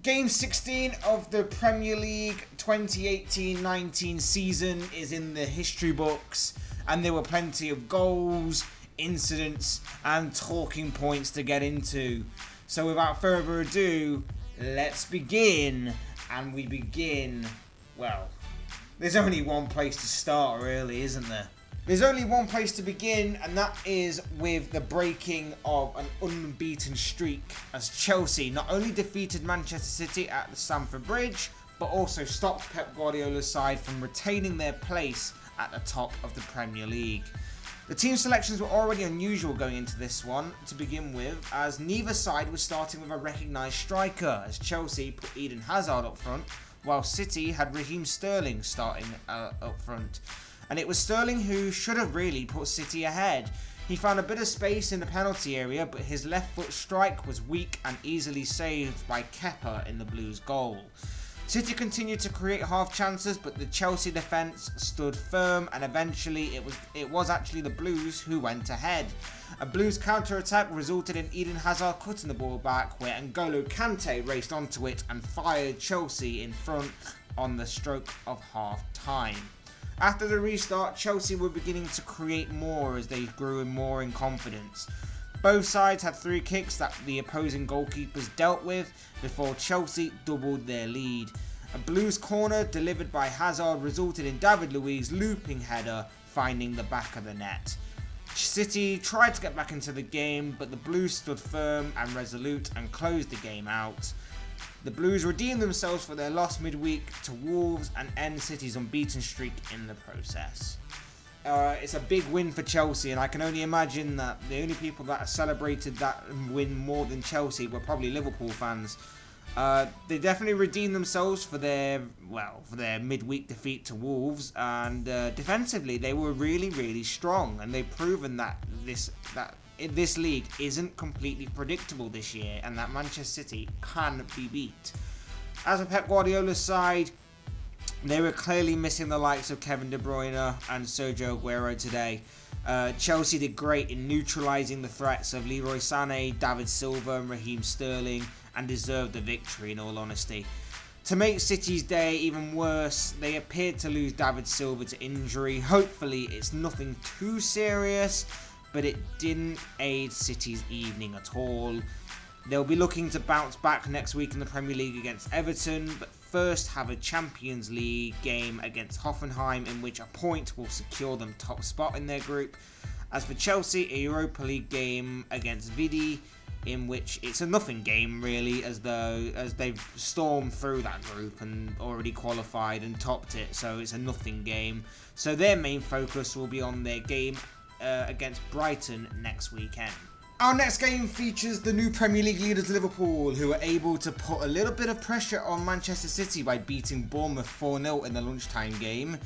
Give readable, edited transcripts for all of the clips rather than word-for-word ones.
Game 16 of the Premier League 2018-19 season is in the history books, and there were plenty of goals, incidents, and talking points to get into. So without further ado, let's begin. And we begin, well, there's only one place to start really, isn't there? There's only one place to begin, and that is with the breaking of an unbeaten streak, as Chelsea not only defeated Manchester City at the Stamford Bridge, but also stopped Pep Guardiola's side from retaining their place at the top of the Premier League. The team selections were already unusual going into this one to begin with, as neither side was starting with a recognised striker, as Chelsea put Eden Hazard up front, while City had Raheem Sterling starting up front. And it was Sterling who should have really put City ahead. He found a bit of space in the penalty area, but his left foot strike was weak and easily saved by Kepa in the Blues' goal. City continued to create half chances, but the Chelsea defence stood firm, and eventually it was actually the Blues who went ahead. A Blues counter-attack resulted in Eden Hazard cutting the ball back, where N'Golo Kante raced onto it and fired Chelsea in front on the stroke of half-time. After the restart, Chelsea were beginning to create more as they grew more in confidence. Both sides had 3 kicks that the opposing goalkeepers dealt with before Chelsea doubled their lead. A Blues corner delivered by Hazard resulted in David Luiz's looping header finding the back of the net. City tried to get back into the game, but the Blues stood firm and resolute and closed the game out. The Blues redeemed themselves for their loss midweek to Wolves and end City's unbeaten streak in the process. It's a big win for Chelsea, and I can only imagine that the only people that celebrated that win more than Chelsea were probably Liverpool fans. They definitely redeemed themselves for their midweek defeat to Wolves, and defensively they were really strong, and they've proven that this league isn't completely predictable this year, and that Manchester City can be beat. As for Pep Guardiola's side, they were clearly missing the likes of Kevin De Bruyne and Sergio Aguero today. Chelsea did great in neutralising the threats of Leroy Sané, David Silva and Raheem Sterling, and deserved the victory in all honesty. To make City's day even worse, they appeared to lose David Silva to injury. Hopefully it's nothing too serious, but it didn't aid City's evening at all. They'll be looking to bounce back next week in the Premier League against Everton, but first have a Champions League game against Hoffenheim, in which a point will secure them top spot in their group. As for Chelsea, a Europa League game against Vidi, in which it's a nothing game really, as they've stormed through that group and already qualified and topped it, so it's a nothing game. So their main focus will be on their game against Brighton next weekend. Our next game features the new Premier League leaders Liverpool, who were able to put a little bit of pressure on Manchester City by beating Bournemouth 4-0 in the lunchtime game,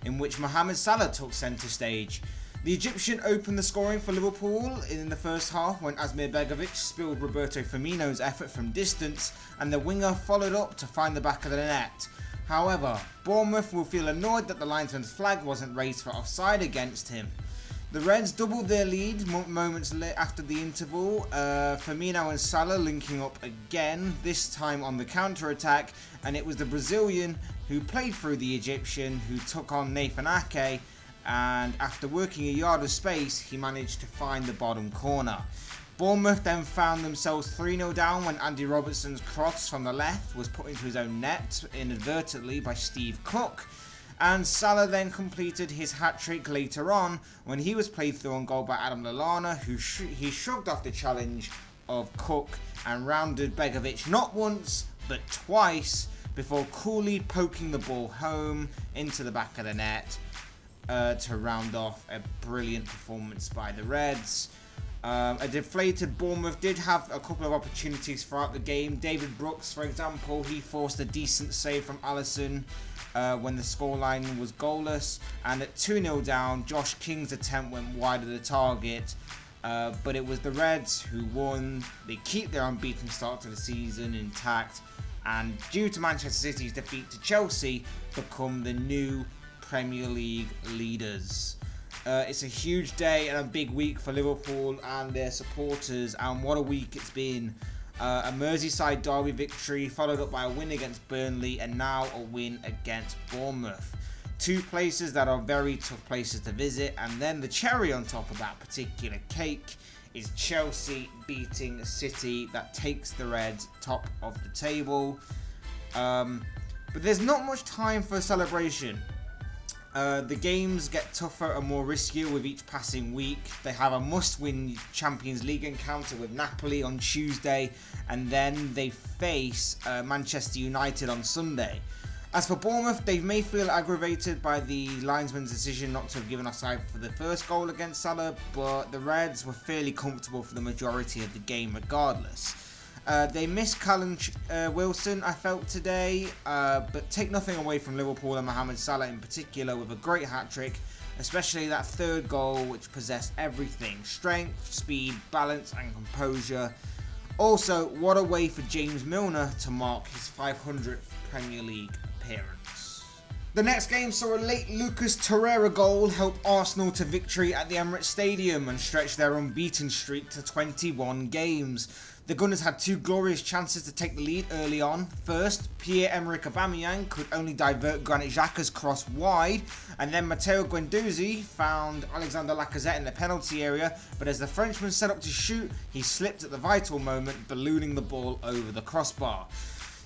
in which Mohamed Salah took centre stage. The Egyptian opened the scoring for Liverpool in the first half when Asmir Begovic spilled Roberto Firmino's effort from distance, and the winger followed up to find the back of the net. However, Bournemouth will feel annoyed that the linesman's flag wasn't raised for offside against him. The Reds doubled their lead moments after the interval, Firmino and Salah linking up again, this time on the counter-attack, and it was the Brazilian who played through the Egyptian who took on Nathan Ake, and after working a yard of space, he managed to find the bottom corner. Bournemouth then found themselves 3-0 down when Andy Robertson's cross from the left was put into his own net inadvertently by Steve Cook. And Salah then completed his hat-trick later on when he was played through on goal by Adam Lallana, who he shrugged off the challenge of Cook and rounded Begovic not once but twice before coolly poking the ball home into the back of the net to round off a brilliant performance by the Reds. A deflated Bournemouth did have a couple of opportunities throughout the game. David Brooks, for example, he forced a decent save from Alisson when the scoreline was goalless, and at 2-0 down, Josh King's attempt went wide of the target, but it was the Reds who won. They keep their unbeaten start to the season intact, and due to Manchester City's defeat to Chelsea, become the new Premier League leaders. It's a huge day and a big week for Liverpool and their supporters, and what a week it's been. A Merseyside derby victory followed up by a win against Burnley and now a win against Bournemouth. Two places that are very tough places to visit, and then the cherry on top of that particular cake is Chelsea beating City. That takes the Reds top of the table. But there's not much time for celebration. The games get tougher and more riskier with each passing week. They have a must-win Champions League encounter with Napoli on Tuesday, and then they face Manchester United on Sunday. As for Bournemouth, they may feel aggravated by the linesman's decision not to have given offside for the first goal against Salah, but the Reds were fairly comfortable for the majority of the game regardless. They missed Callum Wilson, I felt, today, but take nothing away from Liverpool and Mohamed Salah in particular with a great hat-trick, especially that third goal which possessed everything: strength, speed, balance and composure. Also, what a way for James Milner to mark his 500th Premier League appearance. The next game saw a late Lucas Torreira goal help Arsenal to victory at the Emirates Stadium and stretch their unbeaten streak to 21 games. The Gunners had two glorious chances to take the lead early on. First, Pierre-Emerick Aubameyang could only divert Granit Xhaka's cross wide, and then Matteo Guendouzi found Alexander Lacazette in the penalty area, but as the Frenchman set up to shoot, he slipped at the vital moment, ballooning the ball over the crossbar.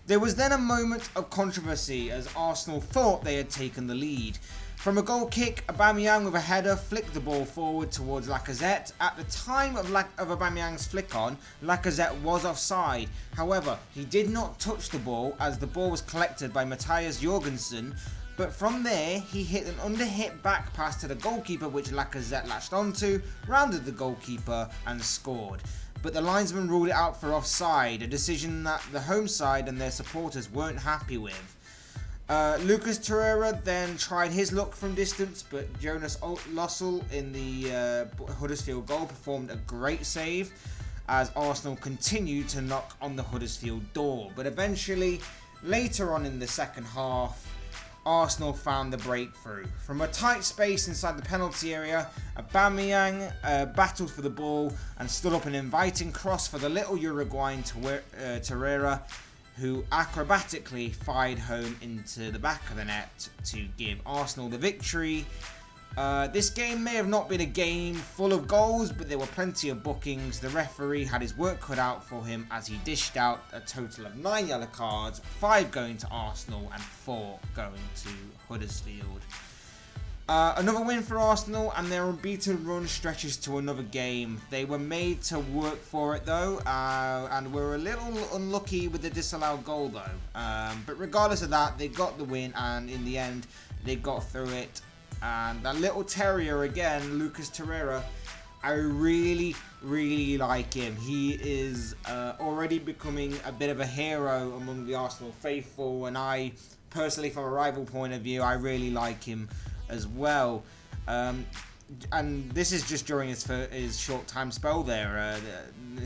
There was then a moment of controversy as Arsenal thought they had taken the lead. From a goal kick, Aubameyang with a header flicked the ball forward towards Lacazette. At the time of Aubameyang's flick on, Lacazette was offside. However, he did not touch the ball as the ball was collected by Matthias Jorgensen, but from there he hit an under-hit back pass to the goalkeeper which Lacazette latched onto, rounded the goalkeeper and scored. But the linesman ruled it out for offside, a decision that the home side and their supporters weren't happy with. Lucas Torreira then tried his luck from distance, but Jonas Lossell in the Huddersfield goal performed a great save as Arsenal continued to knock on the Huddersfield door. But eventually, later on in the second half, Arsenal found the breakthrough. From a tight space inside the penalty area, Aubameyang battled for the ball and stood up an inviting cross for the little Uruguayan Torreira, who acrobatically fired home into the back of the net to give Arsenal the victory. This game may have not been a game full of goals, but there were plenty of bookings. The referee had his work cut out for him as he dished out a total of 9 yellow cards, 5 going to Arsenal and 4 going to Huddersfield. Another win for Arsenal, and their unbeaten run stretches to another game. They were made to work for it though, and were a little unlucky with the disallowed goal though. But regardless of that, they got the win, and in the end, they got through it. And that little terrier again, Lucas Torreira, I really like him. He is already becoming a bit of a hero among the Arsenal faithful, and I personally, from a rival point of view, I really like him as well. And this is just during his short time spell there.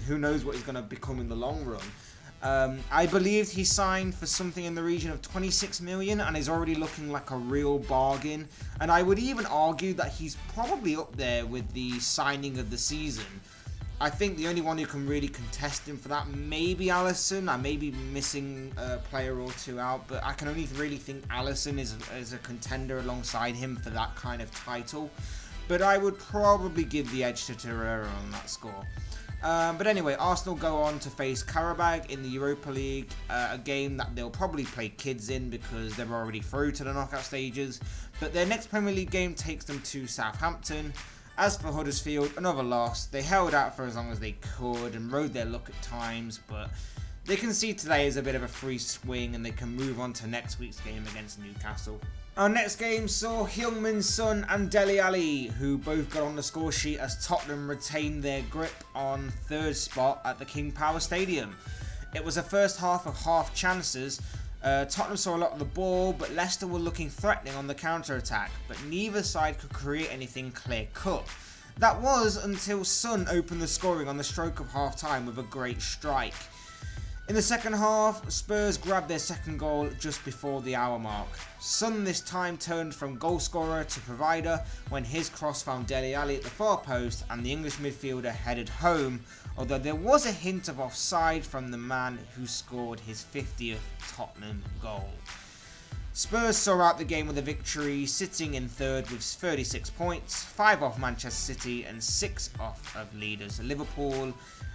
Who knows what he's going to become in the long run. I believe he signed for something in the region of 26 million and is already looking like a real bargain. And I would even argue that he's probably up there with the signing of the season. I think the only one who can really contest him for that may be Alisson. I may be missing a player or two out, but I can only really think Alisson is a contender alongside him for that kind of title. But I would probably give the edge to Torreira on that score. But anyway, Arsenal go on to face Qarabag in the Europa League, a game that they'll probably play kids in because they're already through to the knockout stages. But their next Premier League game takes them to Southampton. As for Huddersfield, another loss. They held out for as long as they could and rode their luck at times, but they can see today as a bit of a free swing and they can move on to next week's game against Newcastle. Our next game saw Heung-min Son and Dele Alli, who both got on the score sheet as Tottenham retained their grip on third spot at the King Power Stadium. It was a first half of half chances. Tottenham saw a lot of the ball, but Leicester were looking threatening on the counter-attack, but neither side could create anything clear-cut. That was until Son opened the scoring on the stroke of half-time with a great strike. In the second half, Spurs grabbed their second goal just before the hour mark. Son this time turned from goal scorer to provider when his cross found Dele Alli at the far post and the English midfielder headed home although there was a hint of offside from the man who scored his 50th Tottenham goal. Spurs saw out the game with a victory, sitting in third with 36 points, 5 off Manchester City and 6 off of leaders Liverpool.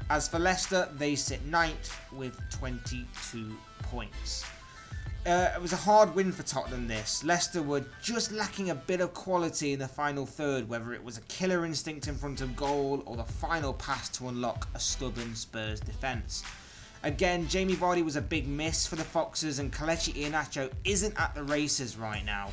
As for Leicester, they sit 9th with 22 points. It was a hard win for Tottenham this. Leicester were just lacking a bit of quality in the final third, whether it was a killer instinct in front of goal or the final pass to unlock a stubborn Spurs defence. Again, Jamie Vardy was a big miss for the Foxes, and Kelechi Iheanacho isn't at the races right now.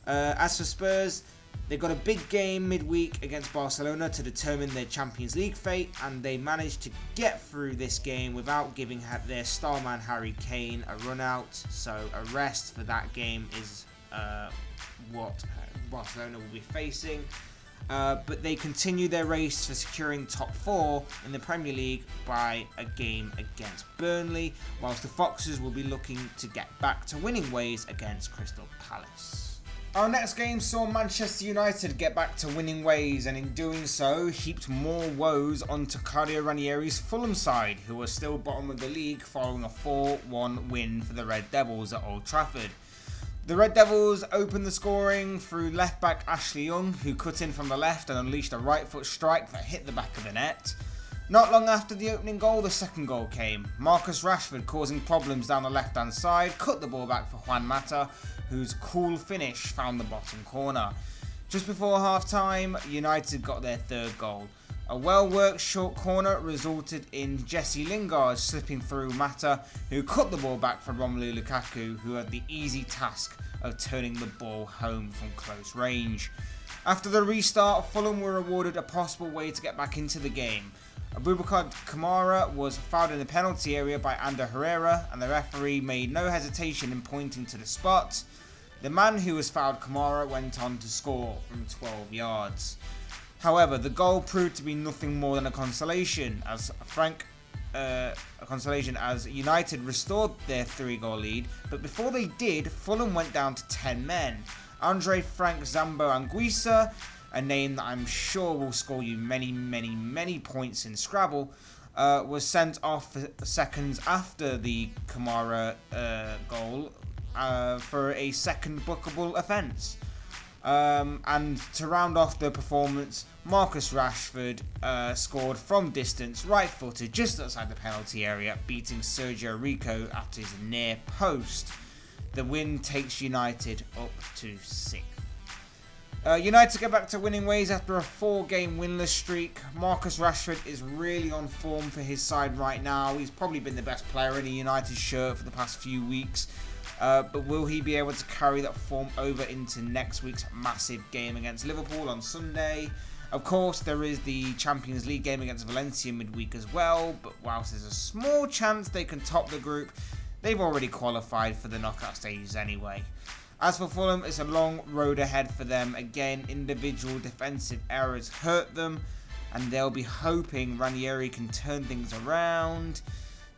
As for Spurs, they got a big game midweek against Barcelona to determine their Champions League fate, and they managed to get through this game without giving their star man Harry Kane a run out. So a rest for that game is what Barcelona will be facing. But they continue their race for securing top 4 in the Premier League by a game against Burnley, whilst the Foxes will be looking to get back to winning ways against Crystal Palace. Our next game saw Manchester United get back to winning ways, and in doing so heaped more woes onto Claudio Ranieri's Fulham side, who are still bottom of the league following a 4-1 win for the Red Devils at Old Trafford. The Red Devils opened the scoring through left-back Ashley Young, who cut in from the left and unleashed a right-foot strike that hit the back of the net. Not long after the opening goal, the second goal came. Marcus Rashford, causing problems down the left-hand side, cut the ball back for Juan Mata, whose cool finish found the bottom corner. Just before half-time, United got their third goal. A well-worked short corner resulted in Jesse Lingard slipping through Mata, who cut the ball back for Romelu Lukaku, who had the easy task of turning the ball home from close range. After the restart, Fulham were awarded a possible way to get back into the game. Abubakar Kamara was fouled in the penalty area by Ander Herrera, and the referee made no hesitation in pointing to the spot. The man who was fouled Kamara went on to score from 12 yards. However, the goal proved to be nothing more than a consolation as United restored their 3-goal lead, but before they did, Fulham went down to 10 men. Andre Frank Zambo Anguissa, a name that I'm sure will score you many points in Scrabble, was sent off seconds after the Kamara goal for a second bookable offence. And to round off the performance, Marcus Rashford scored from distance, right-footed, just outside the penalty area, beating Sergio Rico at his near post. The win takes United up to 6th. United get back to winning ways after a 4-game winless streak. Marcus Rashford is really on form for his side right now. He's probably been the best player in a United shirt for the past few weeks. But will he be able to carry that form over into next week's massive game against Liverpool on Sunday? Of course, there is the Champions League game against Valencia midweek as well, but whilst there's a small chance they can top the group, they've already qualified for the knockout stages anyway. As for Fulham, it's a long road ahead for them. Again, individual defensive errors hurt them, and they'll be hoping Ranieri can turn things around.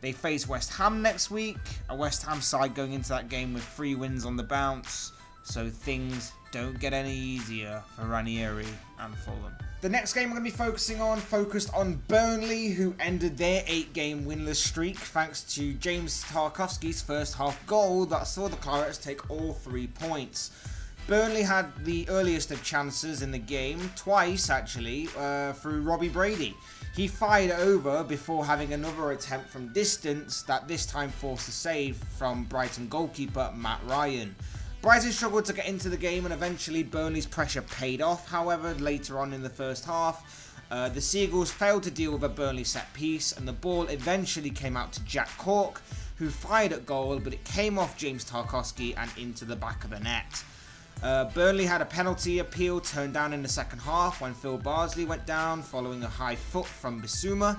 They face West Ham next week, a West Ham side going into that game with 3 wins on the bounce, so things don't get any easier for Ranieri and Fulham. The next game we're going to be focused on Burnley, who ended their 8-game winless streak thanks to James Tarkowski's first half goal that saw the Clarets take all 3 points. Burnley had the earliest of chances in the game, twice actually, through Robbie Brady. He fired over before having another attempt from distance that this time forced a save from Brighton goalkeeper Matt Ryan. Brighton struggled to get into the game, and eventually Burnley's pressure paid off. However, later on in the first half, the Seagulls failed to deal with a Burnley set piece, and the ball eventually came out to Jack Cork, who fired at goal, but it came off James Tarkowski and into the back of the net. Burnley had a penalty appeal turned down in the second half when Phil Bardsley went down following a high foot from Bissouma,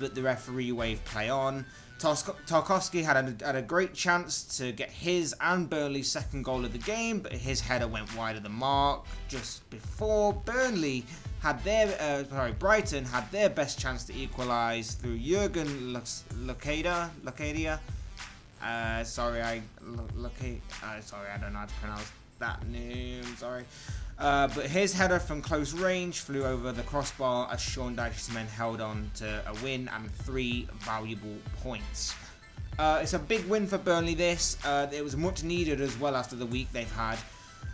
but the referee waved play on. Tarkowski had a great chance to get his and Burnley's second goal of the game, but his header went wide of the mark just before Brighton had their best chance to equalise through Jurgen Locadia. Sorry, I don't know how to pronounce that name. Sorry. But his header from close range flew over the crossbar as Sean Dyche's men held on to a win and 3 valuable points. It's a big win for Burnley this. It was much needed as well after the week they've had.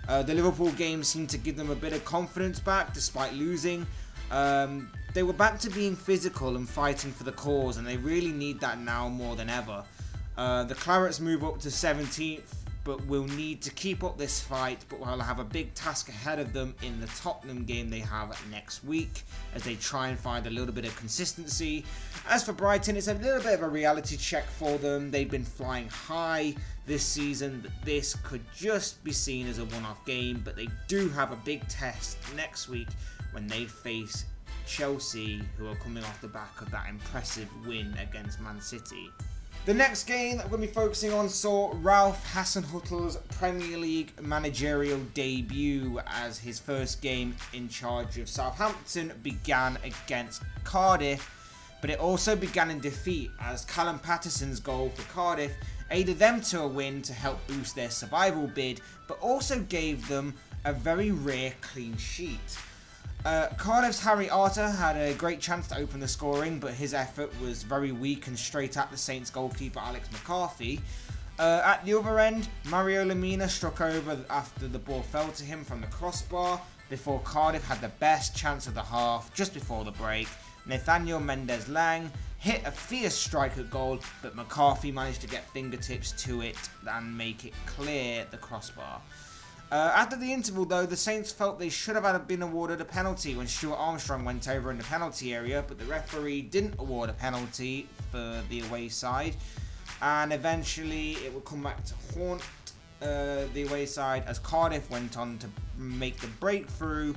The Liverpool game seemed to give them a bit of confidence back despite losing. They were back to being physical and fighting for the cause, and they really need that now more than ever. The Clarets move up to 17th, but will need to keep up this fight, but will have a big task ahead of them in the Tottenham game they have next week as they try and find a little bit of consistency. As for Brighton, it's a little bit of a reality check for them. They've been flying high this season, but this could just be seen as a one-off game, but they do have a big test next week when they face Chelsea, who are coming off the back of that impressive win against Man City. The next game that we're going to be focusing on saw Ralph Hasenhüttl's Premier League managerial debut as his first game in charge of Southampton began against Cardiff, but it also began in defeat as Callum Patterson's goal for Cardiff aided them to a win to help boost their survival bid, but also gave them a very rare clean sheet. Cardiff's Harry Arter had a great chance to open the scoring, but his effort was very weak and straight at the Saints goalkeeper Alex McCarthy. At the other end, Mario Lemina struck over after the ball fell to him from the crossbar before Cardiff had the best chance of the half just before the break. Nathaniel Mendez-Lang hit a fierce strike at goal, but McCarthy managed to get fingertips to it and make it clear the crossbar. After the interval though, the Saints felt they should have been awarded a penalty when Stuart Armstrong went over in the penalty area, but the referee didn't award a penalty for the away side, and eventually it would come back to haunt the away side as Cardiff went on to make the breakthrough.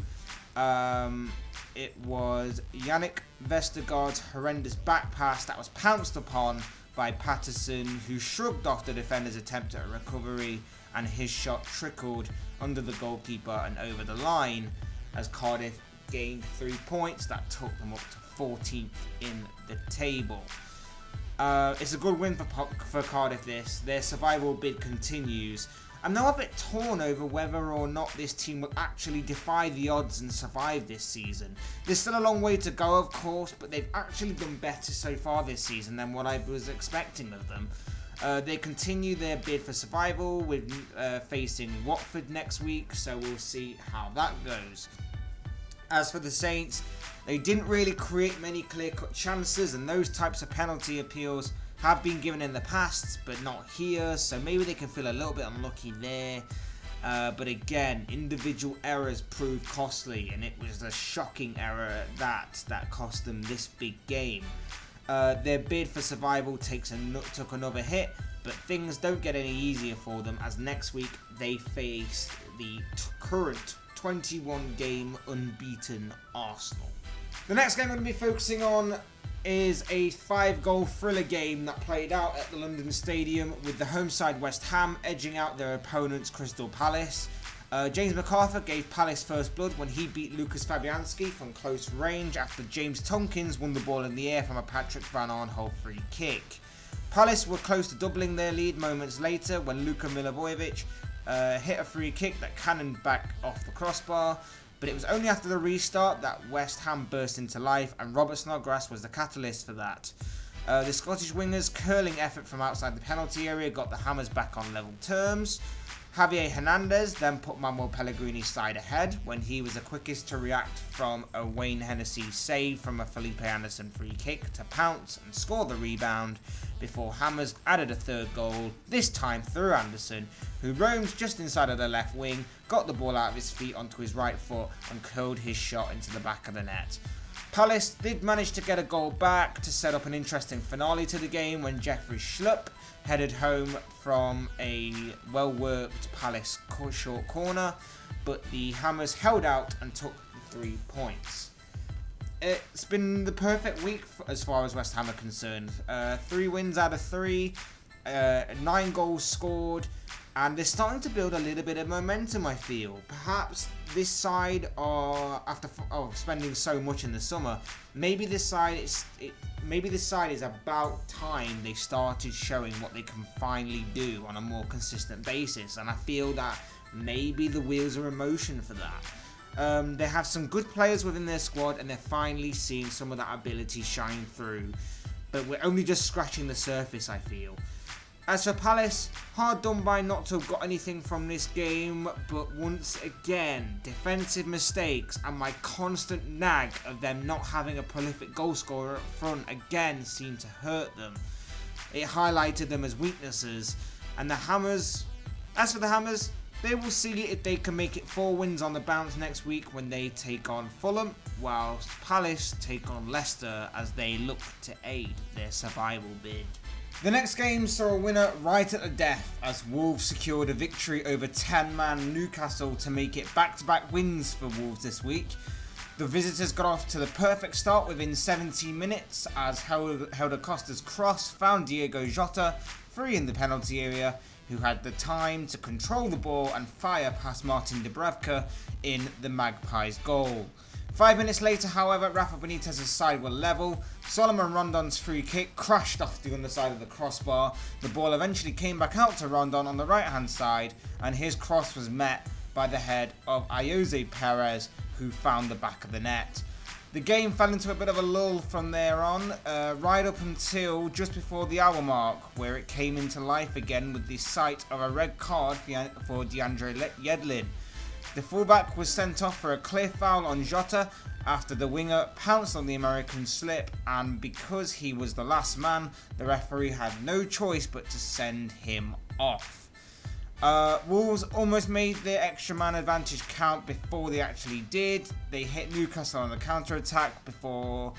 It was Yannick Vestergaard's horrendous back pass that was pounced upon by Patterson, who shrugged off the defender's attempt at a recovery, and his shot trickled under the goalkeeper and over the line as Cardiff gained 3 points that took them up to 14th in the table. It's a good win for Cardiff this. Their survival bid continues, and they're a bit torn over whether or not this team will actually defy the odds and survive this season. There's still a long way to go, of course, but they've actually done better so far this season than what I was expecting of them. They continue their bid for survival with facing Watford next week, so we'll see how that goes. As for the Saints, they didn't really create many clear-cut chances, and those types of penalty appeals have been given in the past, but not here, so maybe they can feel a little bit unlucky there. But again, individual errors proved costly, and it was a shocking error at that cost them this big game. Their bid for survival took another hit, but things don't get any easier for them as next week they face the current 21-game unbeaten Arsenal. The next game I'm going to be focusing on is a 5-goal thriller game that played out at the London Stadium with the home side West Ham edging out their opponents Crystal Palace. James MacArthur gave Palace first blood when he beat Lucas Fabianski from close range after James Tompkins won the ball in the air from a Patrick Van Aanholt free kick. Palace were close to doubling their lead moments later when Luka Milivojevic hit a free kick that cannoned back off the crossbar, but it was only after the restart that West Ham burst into life, and Robert Snodgrass was the catalyst for that. The Scottish winger's curling effort from outside the penalty area got the Hammers back on level terms. Javier Hernandez then put Manuel Pellegrini's side ahead when he was the quickest to react from a Wayne Hennessy save from a Felipe Anderson free kick to pounce and score the rebound before Hammers added a third goal, this time through Anderson, who roamed just inside of the left wing, got the ball out of his feet onto his right foot and curled his shot into the back of the net. Palace did manage to get a goal back to set up an interesting finale to the game when Jeffrey Schlupp headed home from a well-worked Palace short corner, but the Hammers held out and took 3 points. It's been the perfect week as far as West Ham are concerned. 3 wins out of 3, 9 goals scored, and they're starting to build a little bit of momentum, I feel. Perhaps this side are, after spending so much in the summer, maybe this side is about time they started showing what they can finally do on a more consistent basis. And I feel that maybe the wheels are in motion for that. They have some good players within their squad, and they're finally seeing some of that ability shine through. But we're only just scratching the surface, I feel. As for Palace, hard done by not to have got anything from this game, but once again, defensive mistakes and my constant nag of them not having a prolific goal scorer up front again seemed to hurt them. It highlighted them as weaknesses, and the Hammers, as for the Hammers, they will see if they can make it 4 wins on the bounce next week when they take on Fulham, whilst Palace take on Leicester as they look to aid their survival bid. The next game saw a winner right at the death as Wolves secured a victory over 10-man Newcastle to make it back-to-back wins for Wolves this week. The visitors got off to the perfect start within 17 minutes as Helder Costa's cross found Diego Jota free in the penalty area, who had the time to control the ball and fire past Martin Dubravka in the Magpies' goal. 5 minutes later, however, Rafa Benitez's side were level. Solomon Rondon's free kick crashed off the underside of the crossbar. The ball eventually came back out to Rondon on the right-hand side, and his cross was met by the head of Ayoze Perez, who found the back of the net. The game fell into a bit of a lull from there on, right up until just before the hour mark, where it came into life again with the sight of a red card for DeAndre Yedlin. The fullback was sent off for a clear foul on Jota after the winger pounced on the American slip, and because he was the last man, the referee had no choice but to send him off. Wolves almost made their extra man advantage count before they actually did. They hit Newcastle on the counter-attack before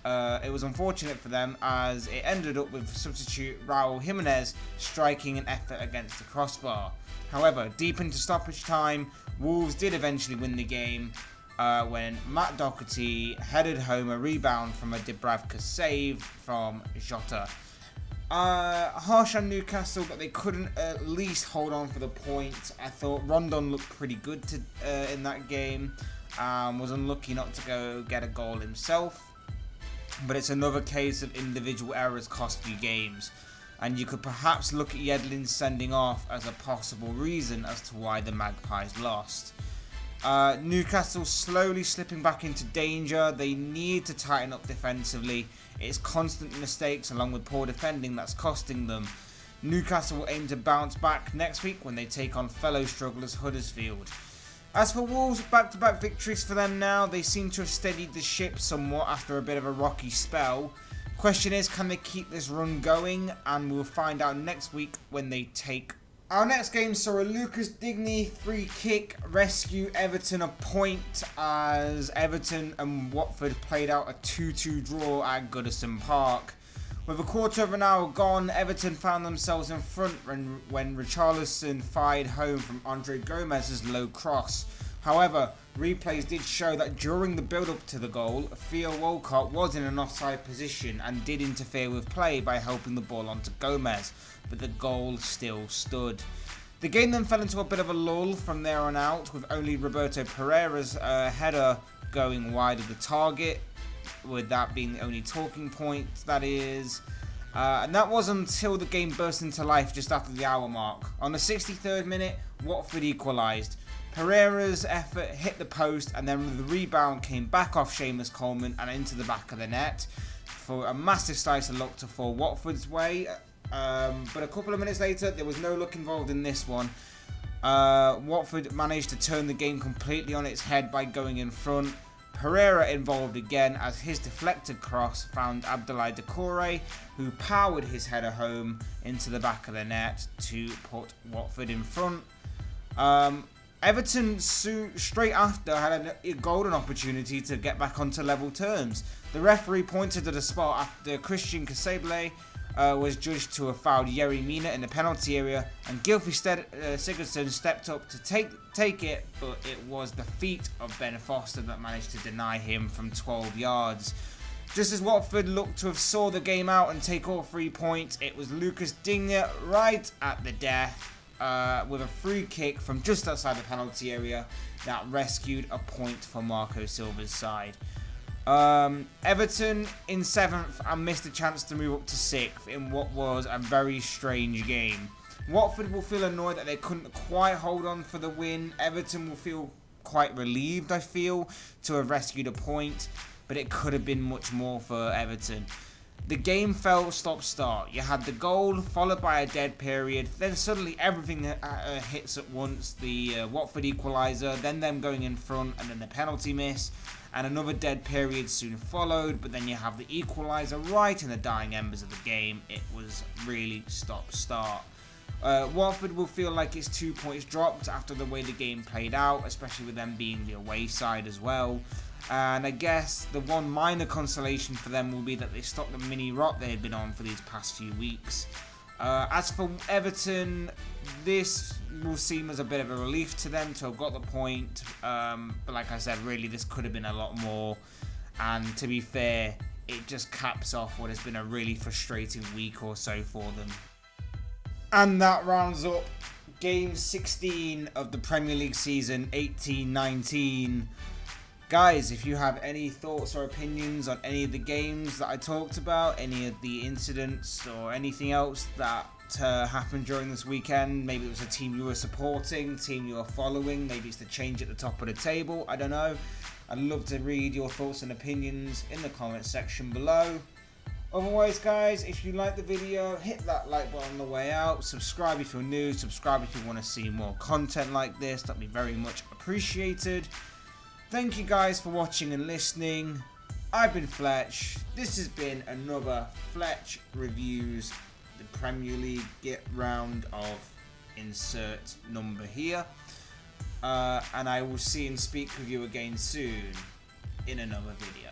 it was unfortunate for them, as it ended up with substitute Raul Jimenez striking an effort against the crossbar. However, deep into stoppage time, Wolves did eventually win the game when Matt Doherty headed home a rebound from a Dubravka save from Jota. Harsh on Newcastle, but they couldn't at least hold on for the point. I thought Rondon looked pretty good in that game. Was unlucky not to go get a goal himself. But it's another case of individual errors cost you games. And you could perhaps look at Yedlin's sending off as a possible reason as to why the Magpies lost. Newcastle slowly slipping back into danger. They need to tighten up defensively. It's constant mistakes along with poor defending that's costing them. Newcastle will aim to bounce back next week when they take on fellow strugglers Huddersfield. As for Wolves, back-to-back victories for them now. They seem to have steadied the ship somewhat after a bit of a rocky spell. Question is, can they keep this run going? And we'll find out next week when they take. Our next game saw a Lucas Digne free kick rescue Everton a point as Everton and Watford played out a 2-2 draw at Goodison Park. With a quarter of an hour gone, Everton found themselves in front when Richarlison fired home from Andre Gomez's low cross. However, replays did show that during the build-up to the goal, Theo Walcott was in an offside position and did interfere with play by helping the ball onto Gomez, but the goal still stood. The game then fell into a bit of a lull from there on out, with only Roberto Pereira's header going wide of the target, with that being the only talking point, that is. And that was until the game burst into life just after the hour mark. On the 63rd minute, Watford equalised. Pereira's effort hit the post, and then the rebound came back off Seamus Coleman and into the back of the net for a massive slice of luck to fall Watford's way. But a couple of minutes later, there was no luck involved in this one. Watford managed to turn the game completely on its head by going in front. Pereira involved again as his deflected cross found Abdoulaye Doucouré, who powered his header home into the back of the net to put Watford in front. Everton straight after had a golden opportunity to get back onto level terms. The referee pointed to the spot after Christian Kasablé was judged to have fouled Yerry Mina in the penalty area, and Gylfi Sigurdsson stepped up to take it, but it was the feet of Ben Foster that managed to deny him from 12 yards. Just as Watford looked to have saw the game out and take all 3 points, it was Lucas Digne right at the death with a free kick from just outside the penalty area that rescued a point for Marco Silva's side. Everton in 7th and missed a chance to move up to 6th in what was a very strange game. Watford will feel annoyed that they couldn't quite hold on for the win. Everton will feel quite relieved, I feel, to have rescued a point, but it could have been much more for Everton. The game felt stop-start. You had the goal, followed by a dead period, then suddenly everything hits at once. The Watford equaliser, then them going in front, and then the penalty miss, and another dead period soon followed, but then you have the equaliser right in the dying embers of the game. It was really stop-start. Watford will feel like it's 2 points dropped after the way the game played out, especially with them being the away side as well. And I guess the one minor consolation for them will be that they stopped the mini rot they had been on for these past few weeks. As for Everton, this will seem as a bit of a relief to them to have got the point. But like I said, really this could have been a lot more. And to be fair, it just caps off what has been a really frustrating week or so for them. And that rounds up game 16 of the Premier League season 18-19. Guys, if you have any thoughts or opinions on any of the games that I talked about, any of the incidents or anything else that happened during this weekend, maybe it was a team you were supporting, team you were following, maybe it's the change at the top of the table, I don't know. I'd love to read your thoughts and opinions in the comments section below. Otherwise, guys, if you like the video, hit that like button on the way out, subscribe if you're new, subscribe if you want to see more content like this, that'd be very much appreciated. Thank you guys for watching and listening. I've been Fletch. This has been another Fletch Reviews, the Premier League round of insert number here. And I will see and speak with you again soon in another video.